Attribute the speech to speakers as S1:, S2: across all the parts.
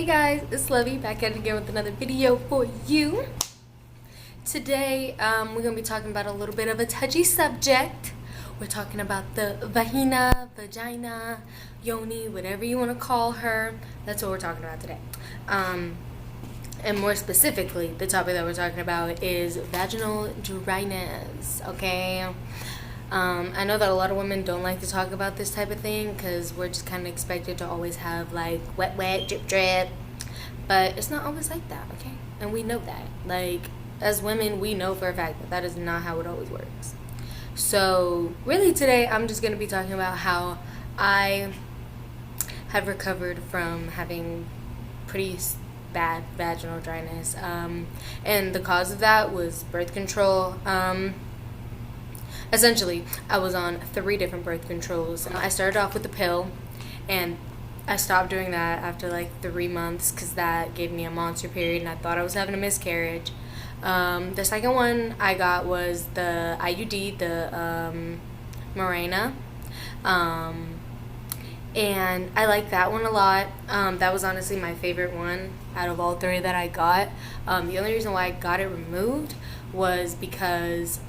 S1: guys, it's Lovey back at it again with another video for you. Today we're going to be talking about a little bit of a touchy subject. We're talking about the vagina, Yoni, whatever you want to call her. That's what we're talking about today. And more specifically, the topic that we're talking about is vaginal dryness, okay? I know that a lot of women don't like to talk about this type of thing because we're just kind of expected to always have like wet, drip, drip. But it's not always like that, okay? And we know that. Like, as women, we know for a fact that that is not how it always works. So, really today, I'm just going to be talking about how I have recovered from having pretty bad vaginal dryness. And the cause of that was birth control. Essentially, I was on 3 different birth controls. I started off with the pill, and I stopped doing that after like 3 months because that gave me a monster period and I thought I was having a miscarriage. The second one I got was the IUD, the Mirena, and I like that one a lot. That was honestly my favorite one out of all 3 that I got. The only reason why I got it removed was because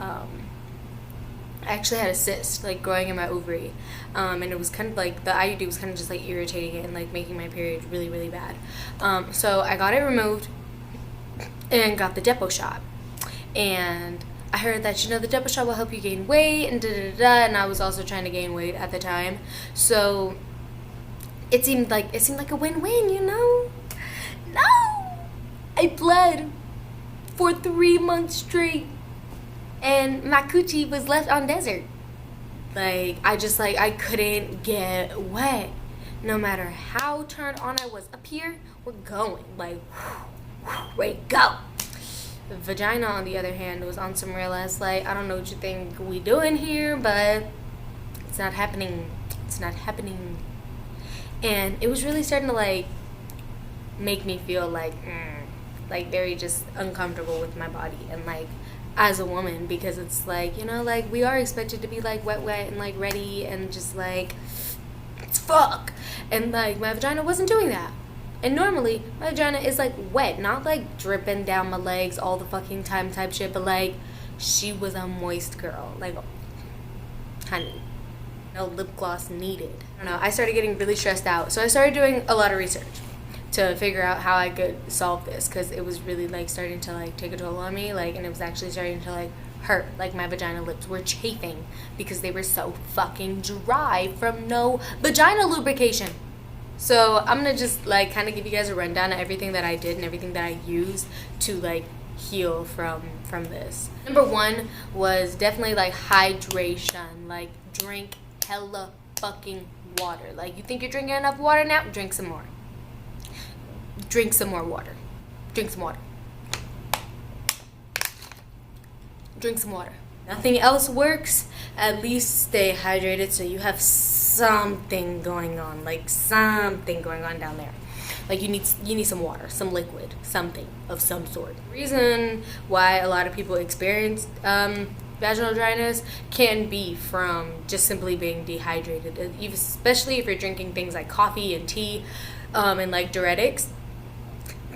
S1: I actually had a cyst like growing in my ovary, and it was kind of like the IUD was kind of just like irritating it and like making my period really, really bad. So I got it removed and got the Depo shot, and I heard that, you know, the Depo shot will help you gain weight and and I was also trying to gain weight at the time, so it seemed like a win-win, you know. No, I bled for 3 months straight and my coochie was left on desert. Like, I couldn't get wet. No matter how turned on I was up here, we're going. Like, ready, go. The vagina, on the other hand, was on some real ass, like, I don't know what you think we doing here, but it's not happening. It's not happening. And it was really starting to, like, make me feel like very just uncomfortable with my body and, like, as a woman, because it's like, you know, like, we are expected to be like wet and like ready and just like fuck, and like my vagina wasn't doing that. And normally my vagina is like wet, not like dripping down my legs all the fucking time type shit, but like she was a moist girl, like, honey, no lip gloss needed. I don't know, I started getting really stressed out, so I started doing a lot of research to figure out how I could solve this, because it was really like starting to like take a toll on me, like, and it was actually starting to like hurt. Like, my vagina lips were chafing because they were so fucking dry from no vagina lubrication. So I'm gonna just like kind of give you guys a rundown of everything that I did and everything that I used to like heal from this. Number 1 was definitely like hydration. Like, drink hella fucking water. Like, you think you're drinking enough water now? Drink some more. Drink some more water. Drink some water. Drink some water. Nothing else works. At least stay hydrated so you have something going on. Like, something going on down there. Like, you need some water, some liquid, something of some sort. The reason why a lot of people experience vaginal dryness can be from just simply being dehydrated, especially if you're drinking things like coffee and tea, and like diuretics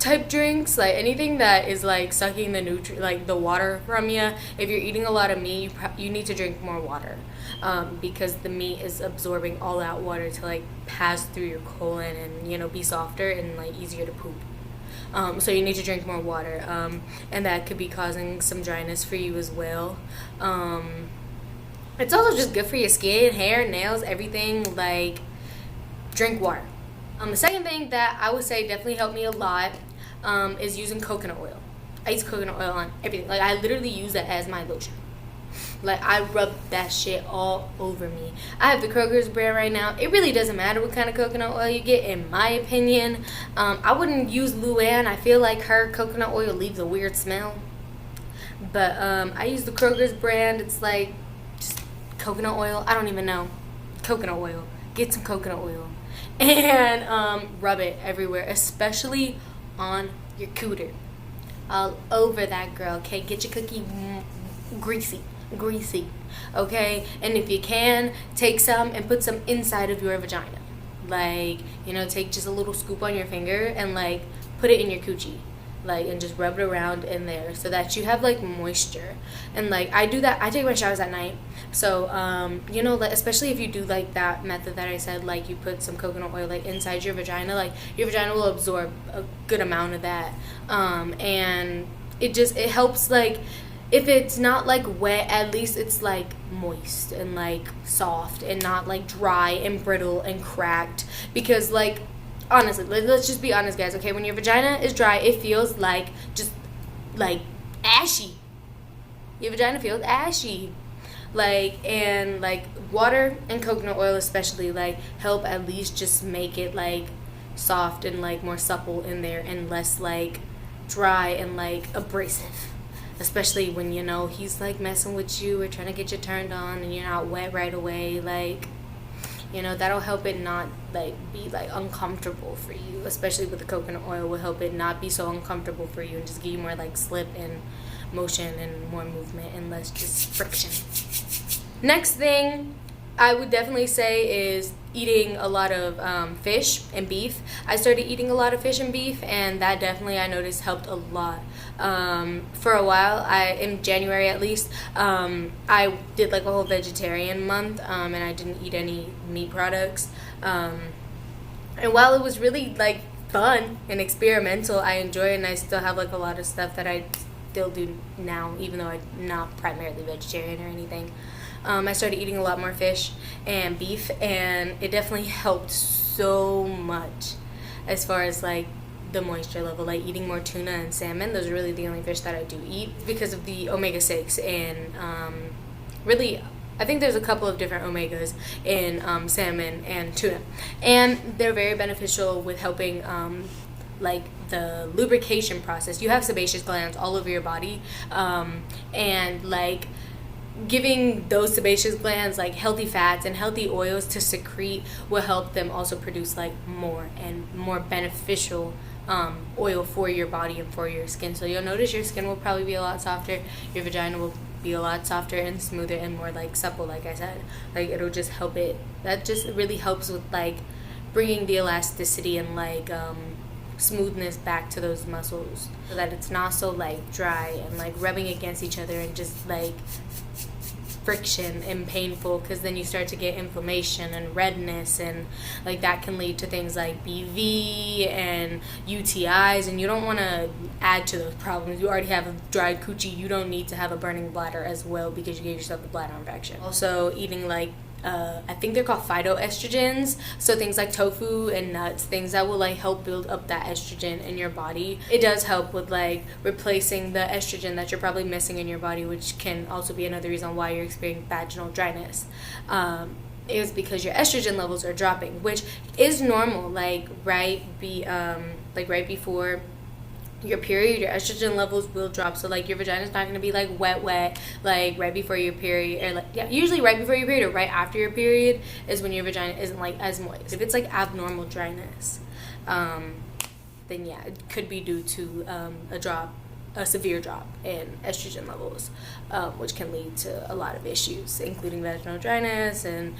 S1: type drinks, like anything that is like sucking the water from you. If you're eating a lot of meat, you need to drink more water, because the meat is absorbing all that water to like pass through your colon and, you know, be softer and like easier to poop. So you need to drink more water, and that could be causing some dryness for you as well. It's also just good for your skin, hair, nails, everything. Like, drink water. The second thing that I would say definitely helped me a lot is using coconut oil. I use coconut oil on everything. Like, I literally use that as my lotion. Like, I rub that shit all over me. I have the Kroger's brand right now. It really doesn't matter what kind of coconut oil you get, in my opinion. I wouldn't use Luann. I feel like her coconut oil leaves a weird smell. But I use the Kroger's brand. It's like just coconut oil. I don't even know. Coconut oil. Get some coconut oil. And rub it everywhere, especially on your cooter. All over that girl, okay? Get your cookie greasy, okay? And if you can, take some and put some inside of your vagina. like, you know, take just a little scoop on your finger and like put it in your coochie, like, and just rub it around in there so that you have like moisture. And like I do that, I take my showers at night, so you know, like, especially if you do like that method that I said, like you put some coconut oil like inside your vagina, like your vagina will absorb a good amount of that, and it helps, like, if it's not like wet, at least it's like moist and like soft and not like dry and brittle and cracked. Because like, honestly, let's just be honest, guys, okay? When your vagina is dry, it feels like just like ashy. Your vagina feels ashy. Like, and like water and coconut oil especially like help at least just make it like soft and like more supple in there and less like dry and like abrasive. Especially when, you know, he's like messing with you or trying to get you turned on and you're not wet right away, like, you know, that'll help it not like be like uncomfortable for you. Especially with the coconut oil, will help it not be so uncomfortable for you and just give you more like slip and motion and more movement and less just friction. Next thing I would definitely say is eating a lot of fish and beef. I started eating a lot of fish and beef, and that definitely I noticed helped a lot. For a while, in January at least, I did like a whole vegetarian month, and I didn't eat any meat products. And while it was really like fun and experimental, I enjoy it, and I still have like a lot of stuff that I still do now, even though I'm not primarily vegetarian or anything. I started eating a lot more fish and beef, and it definitely helped so much as far as like the moisture level. Like eating more tuna and salmon, those are really the only fish that I do eat because of the omega-6. And really, I think there's a couple of different omegas in salmon and tuna, and they're very beneficial with helping like the lubrication process. You have sebaceous glands all over your body, and like giving those sebaceous glands like healthy fats and healthy oils to secrete will help them also produce like more and more beneficial oil for your body and for your skin. So you'll notice your skin will probably be a lot softer, your vagina will be a lot softer and smoother and more like supple. Like I said, like it'll just help it. That just really helps with like bringing the elasticity and like smoothness back to those muscles, so that it's not so like dry and like rubbing against each other and just like friction and painful, because then you start to get inflammation and redness, and like that can lead to things like BV and UTIs, and you don't want to add to those problems. You already have a dry coochie, you don't need to have a burning bladder as well because you gave yourself a bladder infection. Also eating like I think they're called phytoestrogens, so things like tofu and nuts, things that will like help build up that estrogen in your body. It does help with like replacing the estrogen that you're probably missing in your body, which can also be another reason why you're experiencing vaginal dryness. Is because your estrogen levels are dropping, which is normal. Like right before your period, your estrogen levels will drop. So like your vagina's not going to be like wet like right before your period, or like, yeah, usually right before your period or right after your period is when your vagina isn't like as moist. If it's like abnormal dryness, then yeah, it could be due to a severe drop in estrogen levels, which can lead to a lot of issues, including vaginal dryness and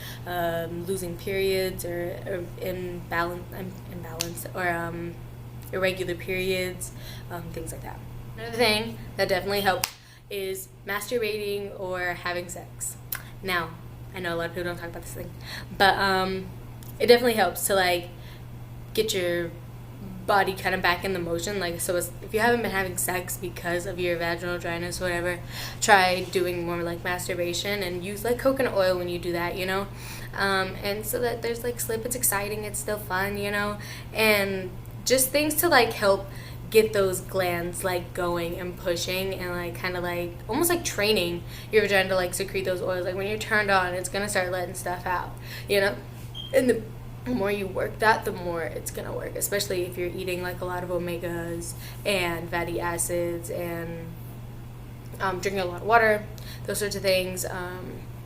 S1: losing periods or imbalance or irregular periods, things like that. Another thing that definitely helps is masturbating or having sex. Now, I know a lot of people don't talk about this thing, but it definitely helps to like get your body kind of back in the motion. Like, so if you haven't been having sex because of your vaginal dryness or whatever, try doing more like masturbation and use like coconut oil when you do that, you know, and so that there's like slip. It's exciting, it's still fun, you know, and just things to like help get those glands like going and pushing and like kind of like almost like training your vagina to like secrete those oils. Like when you're turned on, it's gonna start letting stuff out, you know, and the more you work that, the more it's gonna work, especially if you're eating like a lot of omegas and fatty acids and drinking a lot of water, those sorts of things,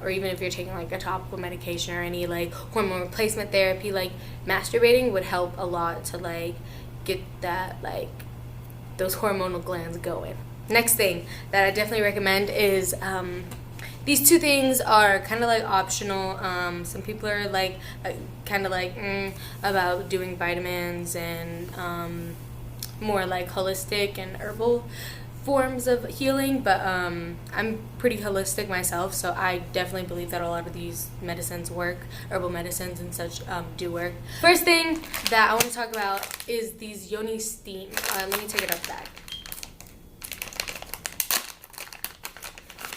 S1: or even if you're taking like a topical medication or any like hormone replacement therapy, like masturbating would help a lot to like get that like those hormonal glands going. Next thing that I definitely recommend is these two things are kind of like optional. Some people are like kind of like about doing vitamins and more like holistic and herbal forms of healing, but I'm pretty holistic myself, so I definitely believe that a lot of these medicines work, herbal medicines and such do work. First thing that I want to talk about is these Yoni steam. Let me take it up back.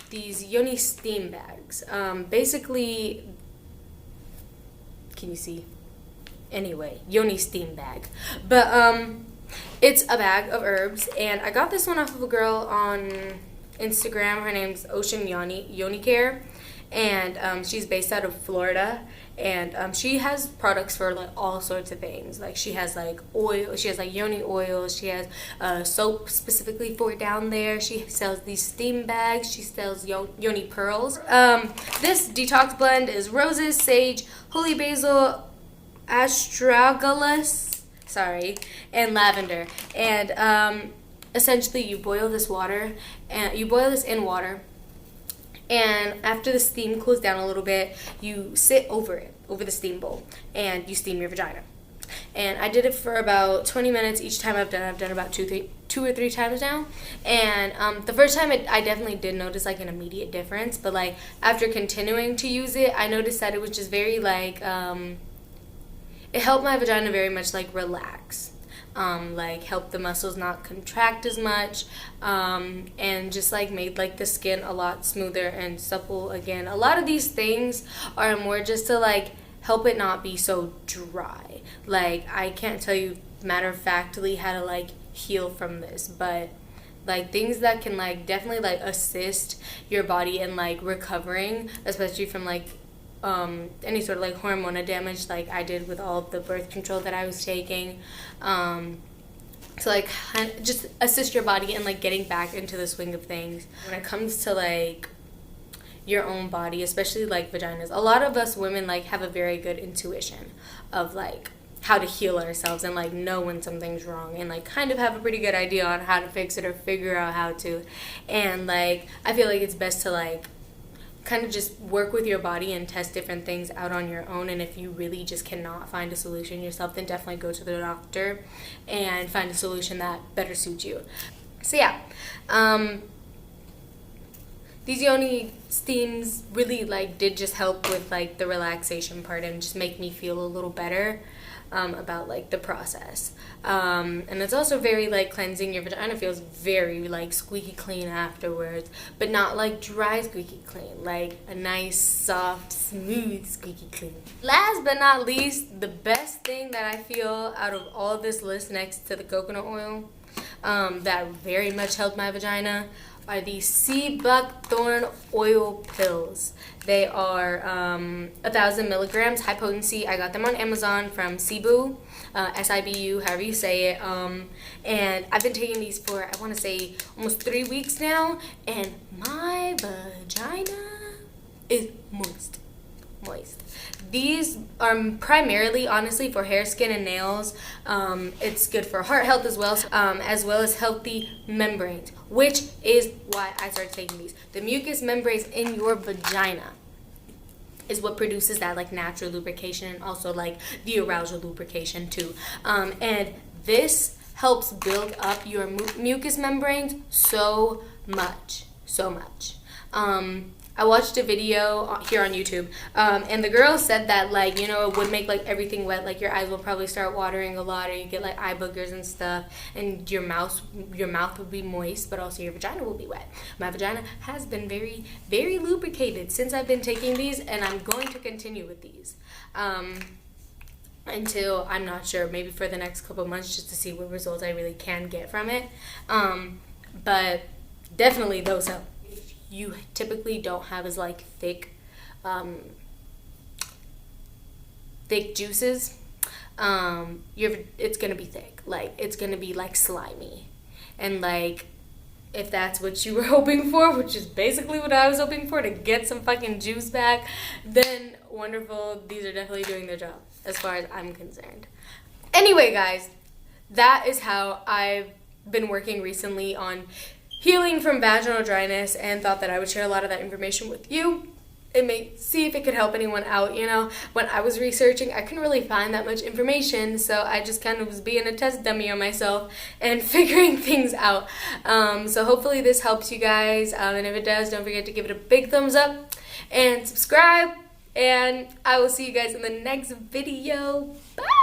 S1: These Yoni steam bags. Basically, can you see? Anyway, Yoni steam bag. But it's a bag of herbs, and I got this one off of a girl on Instagram. Her name's Ocean Yoni Care, and she's based out of Florida, and she has products for like all sorts of things. Like she has like oil, she has like Yoni oils, she has soap specifically for down there. She sells these steam bags, she sells Yoni pearls. This detox blend is roses, sage, holy basil, astragalus, and lavender. And essentially you boil this water, and you boil this in water, and after the steam cools down a little bit, you sit over the steam bowl, and you steam your vagina. And I did it for about 20 minutes each time I've done about two or three times now. And the first time I definitely did notice like an immediate difference, but like after continuing to use it, I noticed that it was just very like it helped my vagina very much like relax, like helped the muscles not contract as much, and just like made like the skin a lot smoother and supple again. A lot of these things are more just to like help it not be so dry. Like I can't tell you matter of factly how to like heal from this, but like things that can like definitely like assist your body in like recovering, especially from like any sort of like hormonal damage like I did with all of the birth control that I was taking, to like just assist your body in like getting back into the swing of things. When it comes to like your own body, especially like vaginas, a lot of us women like have a very good intuition of like how to heal ourselves and like know when something's wrong, and like kind of have a pretty good idea on how to fix it or figure out how to. And like I feel like it's best to like kind of just work with your body and test different things out on your own. And if you really just cannot find a solution yourself, then definitely go to the doctor and find a solution that better suits you. So yeah, these Yoni steams really like did just help with like the relaxation part and just make me feel a little better about like the process. And it's also very like cleansing. Your vagina feels very like squeaky clean afterwards, but not like dry squeaky clean, like a nice soft smooth squeaky clean. Last but not least, the best thing that I feel out of all of this list next to the coconut oil that very much helped my vagina are these sea buckthorn oil pills. They are 1,000 milligrams, high potency. I got them on Amazon from Sibu, S-I-B-U, however you say it. And I've been taking these for, I want to say, almost 3 weeks now, and my vagina is moist. These are primarily, honestly, for hair, skin, and nails. It's good for heart health as well as healthy membranes, which is why I started taking these. The mucous membranes in your vagina is what produces that like natural lubrication, and also like the arousal lubrication too. And this helps build up your mucous membranes so much. I watched a video here on YouTube, and the girl said that, like, you know, it would make, like, everything wet. Like, your eyes will probably start watering a lot, or you get, like, eye boogers and stuff, and your mouth would be moist, but also your vagina will be wet. My vagina has been very, very lubricated since I've been taking these, and I'm going to continue with these until, I'm not sure, maybe for the next couple months, just to see what results I really can get from it. But definitely those help. You typically don't have as like thick juices, it's gonna be thick, like it's gonna be like slimy, and like if that's what you were hoping for, which is basically what I was hoping for, to get some fucking juice back, then wonderful. These are definitely doing their job as far as I'm concerned. Anyway, guys, that is how I've been working recently on healing from vaginal dryness and thought that I would share a lot of that information with you. It may see if it could help anyone out. You know, when I was researching, I couldn't really find that much information, so I just kind of was being a test dummy on myself and figuring things out. So hopefully this helps you guys, and if it does, don't forget to give it a big thumbs up and subscribe, and I will see you guys in the next video. Bye!